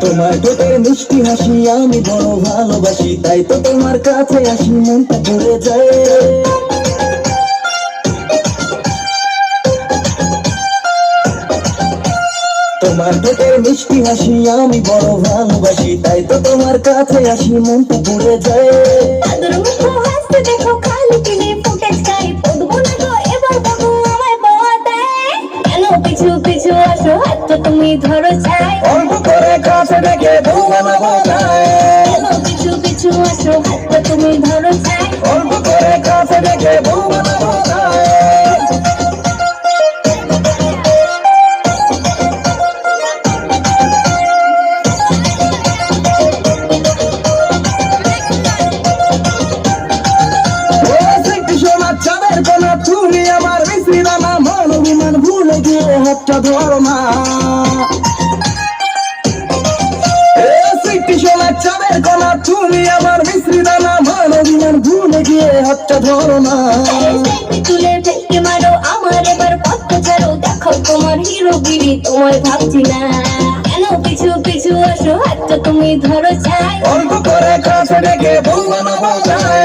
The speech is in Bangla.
তোমার ঠোঁটের মিষ্টি হাসি আমি বড় ভালোবাসি, তাই তো তোমার কাছে আসি মনটা ভরে যায়। তোমার ঠোঁটের মিষ্টি হাসি আমি বড় ভালোবাসি, তাই তো তোমার কাছে আসি মনটা ভরে যায়। আদর মুখো হাসতে দেখো খালি কিনে ফুটেজ গাই পড়বো না গো এবার বাবু আমায় পাওয়া দেয়। কেন পিছু পিছু আসো হাতটা তুমি ধরো চাই, অল্প করে কাছে ডেকে বউ বানাবো যায়। কেন পিছু পিছু আসো হাতটা তুমি ধরো চাই, অল্প করে কাছে ডেকে বউ বানাবো যায়। তুমি আমার মিশ্রি দানা মান অভিমান ভুলে গিয়ে হাতটা ধরো না। সোনার চাঁদের কণা তুমি আমার মিশ্রি দানা মান অভিমান ভুলে গিয়ে হাতটা ধরো না। তুলে ফেলকে মারো আমার এবার পথ ছাড়ো, দেখো তোমার হিরোগিরি তোমায় ভাবছি না। কেন পিছু পিছু আসো হাতটা তুমি ধরো চাই, অল্প করে কাছে ডেকে বউ বানাবো যায়।